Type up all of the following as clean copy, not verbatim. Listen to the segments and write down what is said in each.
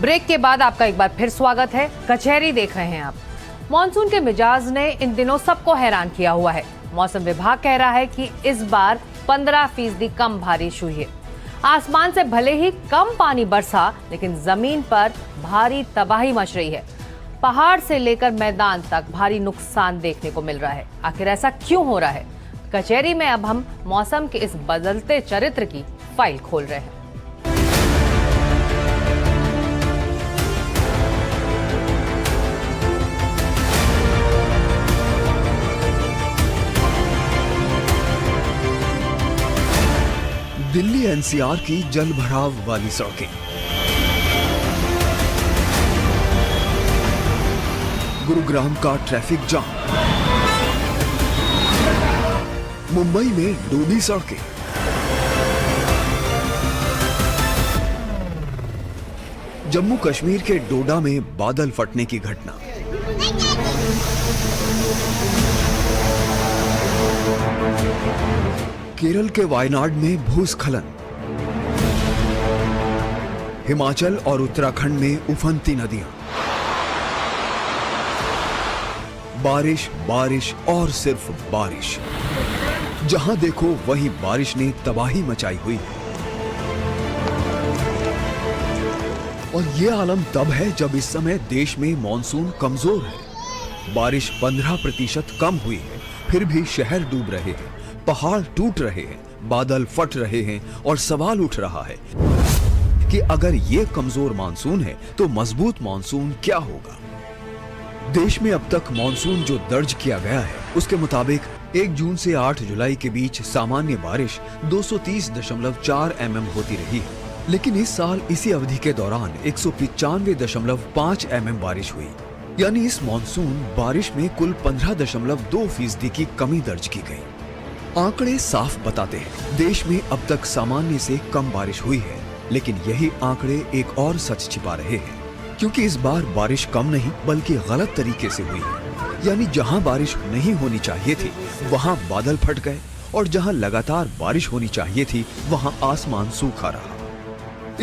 Break के बाद आपका एक बार फिर स्वागत है। कचहरी देख रहे हैं आप। मॉनसून के मिजाज ने इन दिनों सबको हैरान किया हुआ है। मौसम विभाग कह रहा है कि इस बार 15% कम बारिश हुई है। आसमान से भले ही कम पानी बरसा, लेकिन जमीन पर भारी तबाही मच रही है। पहाड़ से लेकर मैदान तक भारी नुकसान देखने को मिल रहा है। आखिर ऐसा क्यों हो रहा है? कचहरी में अब हम मौसम के इस बदलते चरित्र की फाइल खोल रहे हैं। दिल्ली एनसीआर की जल भराव वाली सड़कें, गुरुग्राम का ट्रैफिक जाम, मुंबई में डूबी सड़कें, जम्मू कश्मीर के डोडा में बादल फटने की घटना, केरल के वायनाड में भूस्खलन, हिमाचल और उत्तराखंड में उफनती नदियां, बारिश बारिश और सिर्फ बारिश। जहां देखो वहीं बारिश ने तबाही मचाई हुई है। और ये आलम तब है जब इस समय देश में मॉनसून कमजोर है। बारिश 15% कम हुई है, फिर भी शहर डूब रहे हैं, पहाड़ टूट रहे हैं, बादल फट रहे हैं और सवाल उठ रहा है कि अगर ये कमजोर मानसून है तो मजबूत मानसून क्या होगा। देश में अब तक मानसून जो दर्ज किया गया है उसके मुताबिक 1 जून से 8 जुलाई के बीच सामान्य बारिश 230.4 mm होती रही है, लेकिन इस साल इसी अवधि के दौरान 195.5 mm बारिश हुई। यानी इस मानसून बारिश में कुल 15.2% की कमी दर्ज की गई। आंकड़े साफ बताते हैं देश में अब तक सामान्य से कम बारिश हुई है, लेकिन यही आंकड़े एक और सच छिपा रहे हैं, क्योंकि इस बार बारिश कम नहीं बल्कि गलत तरीके से हुई है। यानी जहां बारिश नहीं होनी चाहिए थी वहां बादल फट गए और जहां लगातार बारिश होनी चाहिए थी वहां आसमान सूखा रहा।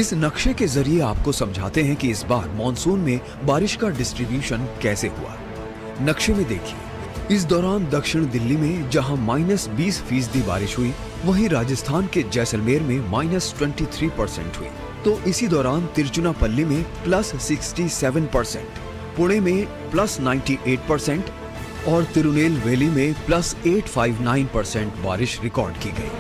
इस नक्शे के जरिए आपको समझाते हैं कि इस बार मॉनसून में बारिश का डिस्ट्रीब्यूशन कैसे हुआ। नक्शे में देखिए, इस दौरान दक्षिण दिल्ली में जहां -20% बारिश हुई, वहीं राजस्थान के जैसलमेर में -23% हुई। तो इसी दौरान तिरुचिरापल्ली में +67%, पुणे में +98% और तिरुनेलवेली में +859% बारिश रिकॉर्ड की गई।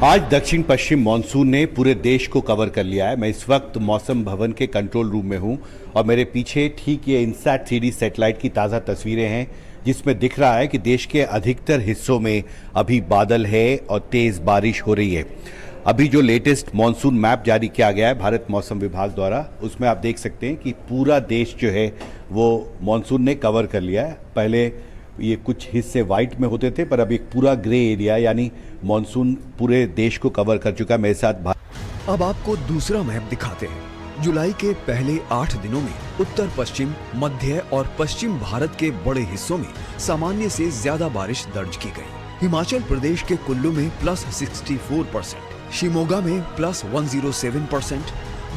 आज दक्षिण पश्चिम मानसून ने पूरे देश को कवर कर लिया है। मैं इस वक्त मौसम भवन के कंट्रोल रूम में हूं और मेरे पीछे ठीक ये इनसैट 3D सैटेलाइट की ताज़ा तस्वीरें हैं, जिसमें दिख रहा है कि देश के अधिकतर हिस्सों में अभी बादल है और तेज़ बारिश हो रही है। अभी जो लेटेस्ट मानसून मैप जारी किया गया है भारत मौसम विभाग द्वारा, उसमें आप देख सकते हैं कि पूरा देश जो है वो मानसून ने कवर कर लिया है। पहले ये कुछ हिस्से वाइट में होते थे, पर अब एक पूरा ग्रे एरिया यानी मानसून पूरे देश को कवर कर चुका है। मेरे साथ अब आपको दूसरा मैप दिखाते हैं। जुलाई के पहले 8 दिनों में उत्तर पश्चिम, मध्य और पश्चिम भारत के बड़े हिस्सों में सामान्य से ज्यादा बारिश दर्ज की गई। हिमाचल प्रदेश के कुल्लू में +64%, शिमोगा में +107%,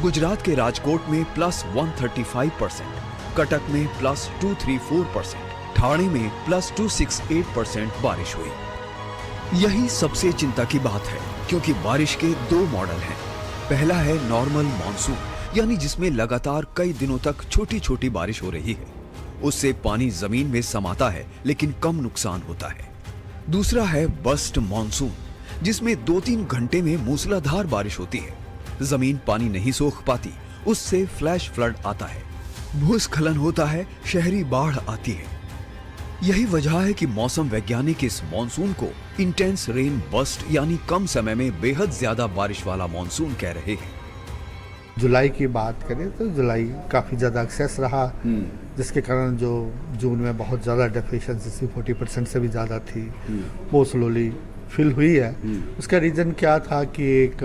गुजरात के राजकोट में +135%, कटक में +234%, ठाणे में +268% बारिश हुई। यही सबसे चिंता की बात है, क्योंकि बारिश के 2 मॉडल हैं। पहला है नॉर्मल मॉनसून, यानी जिसमें लगातार कई दिनों तक छोटी छोटी बारिश हो रही है। उससे पानी जमीन में समाता है लेकिन कम नुकसान होता है। दूसरा है बस्ट मॉनसून, जिसमें 2-3 घंटे में मूसलाधार बारिश होती है। जमीन पानी नहीं सोख पाती, उससे फ्लैश फ्लड आता है, भूस्खलन होता है, शहरी बाढ़ आती है। यही वजह है कि मौसम वैज्ञानिक इस मॉनसून को इंटेंस रेन बस्ट यानी कम समय में बेहद ज्यादा बारिश वाला मॉनसून कह रहे हैं। जुलाई की बात करें तो जुलाई काफ़ी ज़्यादा एक्सेस रहा, जिसके कारण जो जून में बहुत ज़्यादा डेफिशिएंसी 40% से भी ज़्यादा थी, वो स्लोली फिल हुई है। उसका रीज़न क्या था कि एक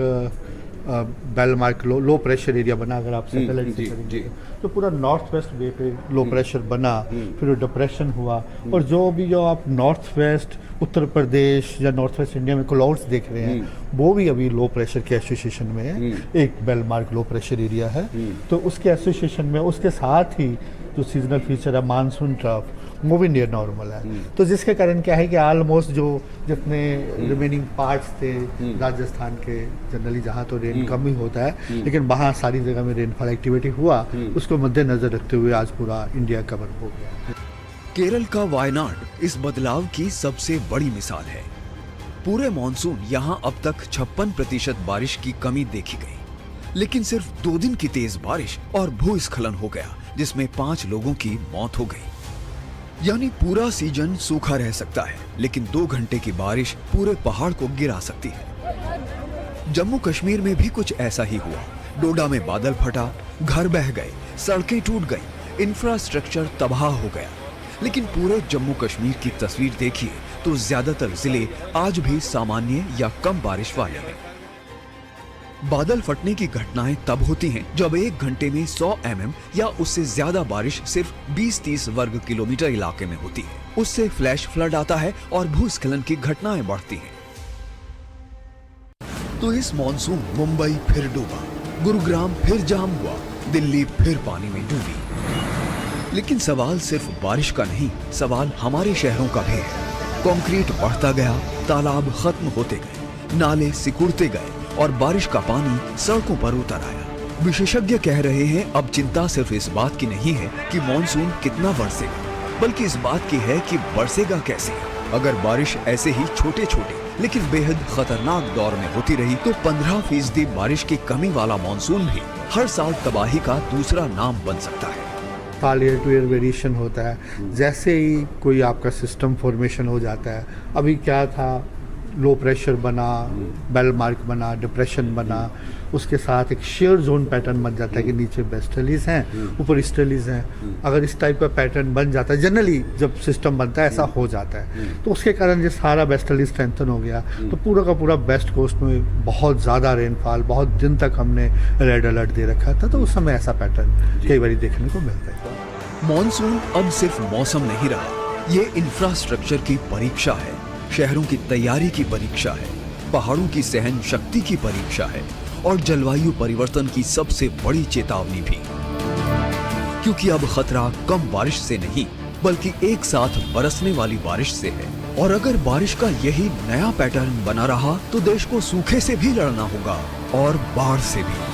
well marked low pressure area बना। अगर आप सैटेलाइट से करेंगे तो पूरा नॉर्थ वेस्ट वे पे लो प्रेशर बना, फिर डिप्रेशन हुआ, और जो आप नॉर्थ वेस्ट उत्तर प्रदेश या नॉर्थ वेस्ट इंडिया में क्लाउड्स देख रहे हैं, वो भी अभी लो प्रेशर के एसोसिएशन में है। एक बेलमार्क लो प्रेशर एरिया है, तो उसके एसोसिएशन में उसके साथ ही जो सीजनल फीचर है मानसून ट्रफ, वो भी नियर नॉर्मल है। तो जिसके कारण क्या है कि ऑलमोस्ट जो जितने रिमेनिंग पार्ट्स थे राजस्थान के, जनरली जहाँ तो रेन कम ही होता है, लेकिन वहाँ सारी जगह में रेनफॉल एक्टिविटी हुआ, उसको मद्देनजर रखते हुए आज पूरा इंडिया कवर हो गया। केरल का वायनाड इस बदलाव की सबसे बड़ी मिसाल है। पूरे मॉनसून यहाँ अब तक 56% बारिश की कमी देखी गई, लेकिन सिर्फ 2 दिन की तेज बारिश और भूस्खलन हो गया, जिसमें 5 लोगों की मौत हो गई। यानी पूरा सीजन सूखा रह सकता है, लेकिन 2 घंटे की बारिश पूरे पहाड़ को गिरा सकती है। जम्मू कश्मीर में भी कुछ ऐसा ही हुआ। डोडा में बादल फटा, घर बह गए, सड़कें टूट गई, इंफ्रास्ट्रक्चर तबाह हो गया। लेकिन पूरे जम्मू कश्मीर की तस्वीर देखिए तो ज्यादातर जिले आज भी सामान्य या कम बारिश वाले हैं। बादल फटने की घटनाएं तब होती हैं जब 1 घंटे में 100 mm या उससे ज्यादा बारिश सिर्फ 20-30 वर्ग किलोमीटर इलाके में होती है। उससे फ्लैश फ्लड आता है और भूस्खलन की घटनाएं बढ़ती हैं। तो इस मॉनसून मुंबई फिर डूबा, गुरुग्राम फिर जाम हुआ, दिल्ली फिर पानी में डूबी। लेकिन सवाल सिर्फ बारिश का नहीं, सवाल हमारे शहरों का भी है। कंक्रीट बढ़ता गया, तालाब खत्म होते गए, नाले सिकुड़ते गए और बारिश का पानी सड़कों पर उतर आया। विशेषज्ञ कह रहे हैं अब चिंता सिर्फ इस बात की नहीं है कि मॉनसून कितना बरसेगा, बल्कि इस बात की है कि बरसेगा कैसे। अगर बारिश ऐसे ही छोटे छोटे लेकिन बेहद खतरनाक दौर में होती रही तो 15% बारिश की कमी वाला मॉनसून भी हर साल तबाही का दूसरा नाम बन सकता है। साल ईयर टू ईयर वेरिएशन होता है। जैसे ही कोई आपका सिस्टम फॉर्मेशन हो जाता है, अभी क्या था, लो प्रेशर बना, बेलमार्क बना, डिप्रेशन बना, उसके साथ एक शेयर जोन पैटर्न बन जाता है कि नीचे वेस्टर्लीज हैं, ऊपर ईस्टर्लीज हैं। अगर इस टाइप का पैटर्न बन जाता है, जनरली जब सिस्टम बनता है ऐसा हो जाता है, तो उसके कारण ये सारा वेस्टर्ली स्ट्रेंथन हो गया, तो पूरा का पूरा वेस्ट कोस्ट में बहुत ज़्यादा रेनफॉल, बहुत दिन तक हमने रेड अलर्ट दे रखा था। तो उस समय ऐसा पैटर्न कई बार देखने को मिलता है। मॉनसून अब सिर्फ मौसम नहीं रहा, ये इंफ्रास्ट्रक्चर की परीक्षा है, शहरों की तैयारी की परीक्षा है, पहाड़ों की सहन शक्ति की परीक्षा है और जलवायु परिवर्तन की सबसे बड़ी चेतावनी भी। क्योंकि अब खतरा कम बारिश से नहीं बल्कि एक साथ बरसने वाली बारिश से है। और अगर बारिश का यही नया पैटर्न बना रहा तो देश को सूखे से भी लड़ना होगा और बाढ़ से भी।